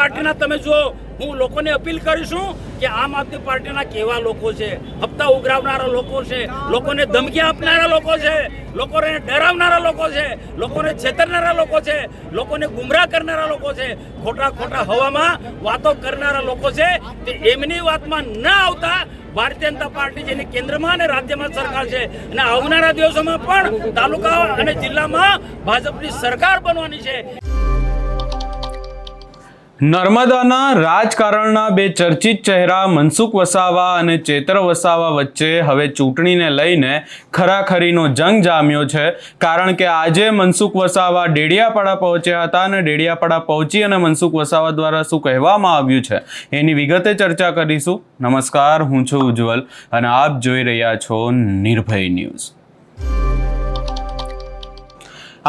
પાર્ટીના તમે જો હું લોકોને અપીલ કરીશું કે આમ આદમી પાર્ટીના કેવા લોકો છે, હપ્તા ઉઘરાવનારા લોકો છે, લોકોને ધમકી આપનારા લોકો છે, લોકોને ડરાવનારા લોકો છે, લોકોને છેતરનારા લોકો છે, લોકોને ગુમરાહ કરનારા લોકો છે, ખોટા ખોટા હવામાં વાતો કરનારા લોકો છે, તે એમની વાતમાં ન આવતા ભારતીય જનતા પાર્ટી જેની કેન્દ્રમાં અને રાજ્યમાં સરકાર છે અને આવનારા દિવસોમાં પણ તાલુકા અને જિલ્લામાં ભાજપની સરકાર બનવાની છે। નર્મદાના રાજકારણના બે ચર્ચિત ચહેરા મનસુખ વસાવા અને ચેતર વસાવા વચ્ચે હવે ચૂંટણીને લઈને ખરાખરીનો જંગ જામ્યો છે, કારણ કે આજે મનસુખ વસાવા ડેડિયાપાડા પહોંચ્યા હતા અને ડેડિયાપાડા પહોંચી અને મનસુખ વસાવા દ્વારા શું કહેવામાં આવ્યું છે એની વિગતે ચર્ચા કરીશું। નમસ્કાર, હું છું ઉજ્જવલ અને આપ જોઈ રહ્યા છો નિર્ભય ન્યૂઝ।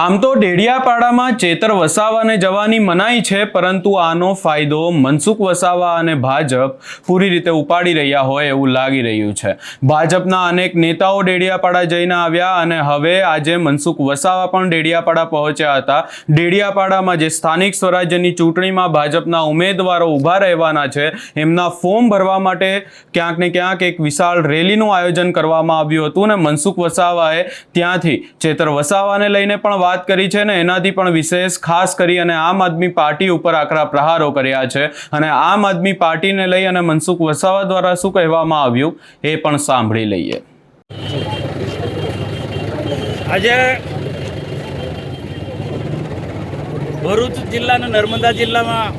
આમ તો ડેડિયાપાડામાં ચેતર વસાવાને જવાની મનાઈ છે, પરંતુ આનો ફાયદો મનસુખ વસાવા અને ભાજપ પૂરી રીતે ઉપાડી રહ્યા હોય એવું લાગી રહ્યું છે। ભાજપના અનેક નેતાઓ ડેડિયાપાડા જઈને આવ્યા અને હવે આજે મનસુખ વસાવા પણ ડેડિયાપાડા પહોંચ્યા હતા। ડેડિયાપાડામાં જે સ્થાનિક સ્વરાજ્યની ચૂંટણીમાં ભાજપના ઉમેદવારો ઊભા રહેવાના છે, એમના ફોર્મ ભરવા માટે ક્યાંક ને ક્યાંક એક વિશાળ રેલીનું આયોજન કરવામાં આવ્યું હતું અને મનસુખ વસાવાએ ત્યાંથી ચેતર વસાવાને લઈને પણ વાત કરી છે ને એનાથી પણ વિશેષ ખાસ કરી અને આમ આદમી પાર્ટી ઉપર આકરા પ્રહારો કર્યા છે અને આમ આદમી પાર્ટીને લઈ અને મનસુખ વસાવા દ્વારા શું કહેવામાં આવ્યું એ પણ સાંભળી લઈએ। આજે ભરૂચ જિલ્લાના નર્મદા જિલ્લામાં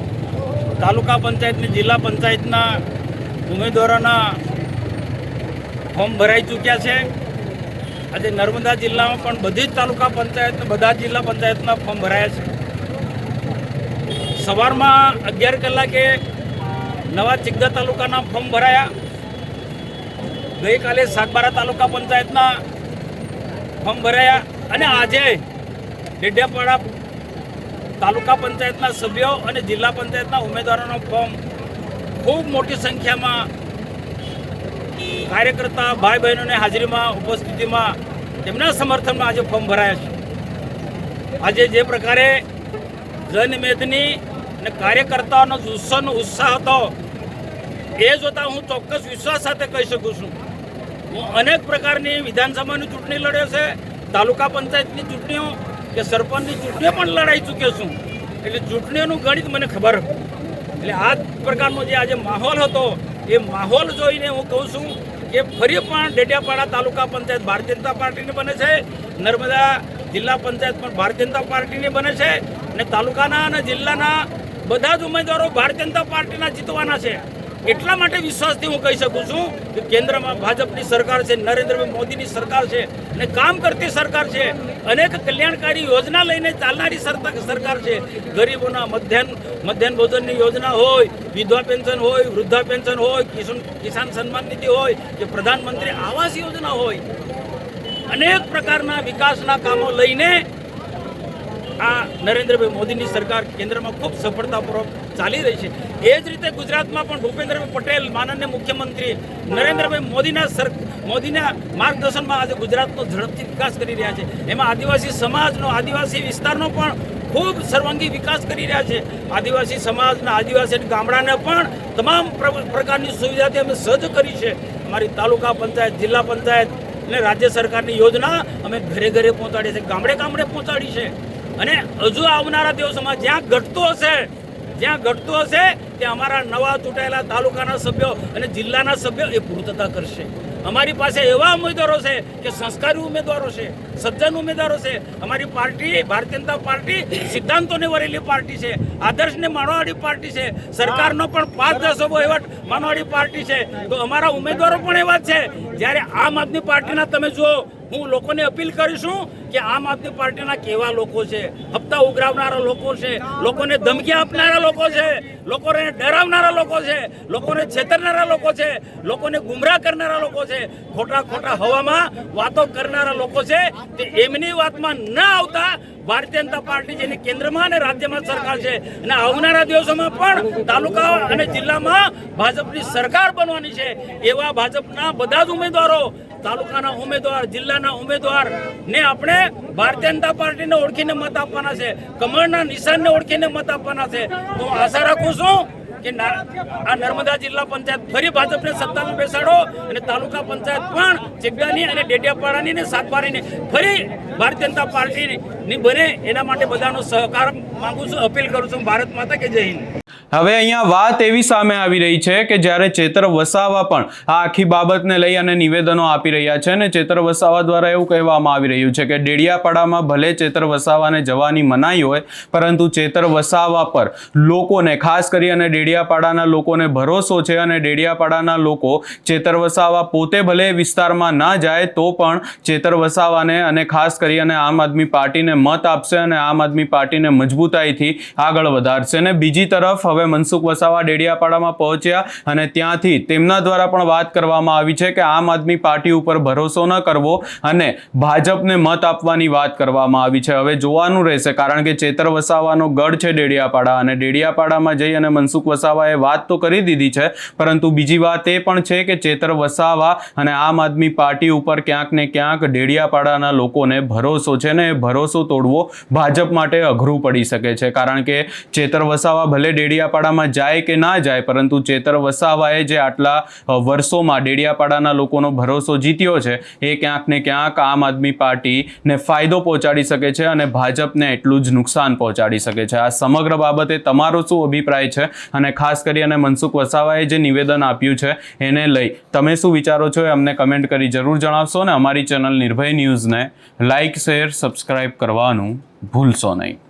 તાલુકા પંચાયતની જિલ્લા પંચાયતના ઉમેદવારોના ફોર્મ ભરાઈ ચૂક્યા છે। આજે નર્મદા જિલ્લામાં પણ બધી જ તાલુકા પંચાયત બધા જ જિલ્લા પંચાયતના ફોર્મ ભરાયા છે। સવારમાં 11 કલાકે નવા ચિગદા તાલુકાના ફોર્મ ભરાયા, ગઈકાલે સાગબારા તાલુકા પંચાયતના ફોર્મ ભરાયા અને આજે ડેડિયાપાડા તાલુકા પંચાયતના સભ્યો અને જિલ્લા પંચાયતના ઉમેદવારોનો ફોર્મ ખૂબ મોટી સંખ્યામાં કાર્યકર્તા ભાઈ બહેનોની હાજરીમાં ઉપસ્થિતિમાં તેમના સમર્થનમાં આજે ફોર્મ ભરાયા છે। આજે જે પ્રકારે જનમેદની અને કાર્યકર્તાઓનો જુસ્સોનો ઉત્સાહ હતો એ જોતાં હું ચોક્કસ વિશ્વાસ સાથે કહી શકું છું, હું અનેક પ્રકારની વિધાનસભાની ચૂંટણી લડ્યો છે, તાલુકા પંચાયતની ચૂંટણીઓ કે સરપંચની ચૂંટણીઓ પણ લડાઈ ચૂક્યો છું, એટલે ચૂંટણીઓનું ગણિત મને ખબર હતું। એટલે આ પ્રકારનો જે આજે માહોલ હતો એ માહોલ જોઈને હું કહું છું કે ફરી પણ ડેડિયાપાડા તાલુકા પંચાયત ભારતીય જનતા પાર્ટીની બને છે, નર્મદા જિલ્લા પંચાયત પણ ભારતીય જનતા પાર્ટીની બને છે અને તાલુકાના અને જિલ્લાના બધા જ ઉમેદવારો ભારતીય જનતા પાર્ટીના જીતવાના છે। એટલા માટે વિશ્વાસથી હું કહી શકું છું કે કેન્દ્રમાં ભાજપની સરકાર છે, નરેન્દ્રભાઈ મોદીની સરકાર છે અને કામ કરતી સરકાર છે, અનેક કલ્યાણકારી યોજના લઈને ચાલનારી સરકાર છે। ગરીબોના મધ્યાહન ભોજનની યોજના હોય, વિધવા પેન્શન હોય, વૃદ્ધા પેન્શન હોય, કિસાન સન્માન નિધિ હોય કે પ્રધાનમંત્રી આવાસ યોજના હોય, અનેક પ્રકારના વિકાસના કામો લઈને આ નરેન્દ્રભાઈ મોદીની સરકાર કેન્દ્રમાં ખૂબ સફળતાપૂર્વક ચાલી રહી છે। એ જ રીતે ગુજરાતમાં પણ ભૂપેન્દ્રભાઈ પટેલ માનનીય મુખ્યમંત્રી નરેન્દ્રભાઈ મોદીના માર્ગદર્શનમાં આજે ગુજરાતનો ઝડપથી વિકાસ કરી રહ્યા છે। એમાં આદિવાસી સમાજનો, આદિવાસી વિસ્તારનો પણ ખૂબ સર્વાંગી વિકાસ કરી રહ્યા છે। આદિવાસી સમાજના, આદિવાસી ગામડાને પણ તમામ પ્રકારની સુવિધાથી અમે સજ્જ કરી છે। અમારી તાલુકા પંચાયત, જિલ્લા પંચાયત અને રાજ્ય સરકારની યોજના અમે ઘરે ઘરે પહોંચાડી છે, ગામડે ગામડે પહોંચાડી છે અને હજુ આવનારા દિવસોમાં જ્યાં ઘટતું હશે ત્યાં અમારા નવા ચૂંટાયેલા તાલુકાના સભ્યો અને જિલ્લાના સભ્યો એ પૂર્તતા કરશે। અમારી પાસે એવા ઉમેદવારો છે કે સંસ્કારી ઉમેદવારો છે, સજ્જન ઉમેદવારો છે। અમારી પાર્ટી ભારતીય જનતા પાર્ટી સિદ્ધાંતોને વરેલી પાર્ટી છે, આદર્શને માનવાવાળી પાર્ટી છે, સરકારનો પણ 5-10 વહીવટ માનવાવાળી પાર્ટી છે। તો અમારા ઉમેદવારો પણ એવા જ છે। જ્યારે આમ આદમી પાર્ટીના તમે જુઓ, હું લોકોને અપીલ કરીશું કે આમ આદમી પાર્ટીના કેવા લોકો છે, હપ્તા ઉઘરાવનારા લોકો છે, લોકોને ધમકી આપનારા લોકો છે, લોકોને ડરાવનારા લોકો છે, લોકોને છેતરનારા લોકો છે, લોકોને ગુમરાહ કરનારા લોકો છે, ખોટા ખોટા હવામાં વાતો કરનારા લોકો છે, તે એમની વાતમાં ન આવતા ભારતીય જનતા પાર્ટી જેની કેન્દ્રમાં અને રાજ્યમાં સરકાર છે અને આવનારા દિવસોમાં પણ તાલુકા અને જિલ્લામાં ભાજપની સરકાર બનવાની છે। એવા ભાજપના બધા જ ઉમેદવારો, તાલુકાના ઉમેદવાર, જિલ્લાના ઉમેદવાર ને આપણે ભારતીય જનતા પાર્ટીને ઓળખીને મત આપવાના છે, કમળના નિશાનને ઓળખીને મત આપવાના છે. તો હું આશા રાખું છું કે આ નર્મદા જિલ્લા પંચાયત ફરી ભાજપને સત્તામાં બેસાડો અને તાલુકા પંચાયત પણ ચેકડાની અને ડેડિયાપાડાની ને સાતબારીની ફરી ભારતીય જનતા પાર્ટીની બને એના માટે બધાનો સહકાર માંગુ છું, અપીલ કરું છું. ભારત માતા કે જય હિન્દ. હવે અહીંયા વાત એવી સામે આવી રહી છે કે જ્યારે ચેતર વસાવા પણ આ આખી બાબતને લઈ અને નિવેદનો આપી રહ્યા છે અને ચેતર વસાવા દ્વારા એવું કહેવામાં આવી રહ્યું છે કે ડેડિયાપાડામાં ભલે ચેતર વસાવાને જવાની મનાઈ હોય, પરંતુ ચેતર વસાવા પર લોકોને, ખાસ કરી અને ડેડિયાપાડાના લોકોને ભરોસો છે અને ડેડિયાપાડાના લોકો ચેતર વસાવા પોતે ભલે વિસ્તારમાં ના જાય તો પણ ચેતર વસાવાને અને ખાસ કરી અને આમ આદમી પાર્ટીને મત આપશે અને આમ આદમી પાર્ટીને મજબૂતાઈથી આગળ વધારશે. અને બીજી તરફ હવે મનસુખ વસાવા ડેડિયાપાડામાં પહોંચ્યા અને ત્યાંથી તેમના દ્વારા પણ વાત કરવામાં આવી છે કે આમ આદમી પાર્ટી ઉપર ભરોસો ન કરવો અને ભાજપને મત આપવાની વાત કરવામાં આવી છે. હવે જોવાનું રહેશે, કારણ કે ચેતર વસાવાનો ગઢ છે ડેડિયાપાડા અને ડેડિયાપાડામાં જઈ અને મનસુખ વસાવાએ વાત તો કરી દીધી છે, પરંતુ બીજી વાત એ પણ છે કે ચેતર વસાવા અને આમ આદમી પાર્ટી ઉપર ક્યાંક ને ક્યાંક ડેડિયાપાડાના લોકોને ભરોસો છે ને એ ભરોસો તોડવો ભાજપ માટે અઘરું પડી શકે છે. કારણ કે ચેતર વસાવા ભલે ડેડિયાપાડામાં જાય કે ના જાય, પરંતુ ચેતર વસાવાએ જે આટલા વર્ષોમાં ડેડિયાપાડાના લોકોનો ભરોસો જીત્યો છે એ ક્યાંક ને ક્યાંક આમ આદમી પાર્ટીને ફાયદો પહોંચાડી શકે છે અને ભાજપને એટલું જ નુકસાન પહોંચાડી શકે છે. આ સમગ્ર બાબતે તમારો શું અભિપ્રાય છે અને ખાસ કરી અને મનસુખ વસાવાએ જે નિવેદન આપ્યું છે એને લઈ તમે શું વિચારો છો એ અમને કમેન્ટ કરી જરૂર જણાવશો અને અમારી ચેનલ નિર્ભય ન્યૂઝને લાઇક, શેર, સબસ્ક્રાઇબ કરવાનું ભૂલશો નહીં.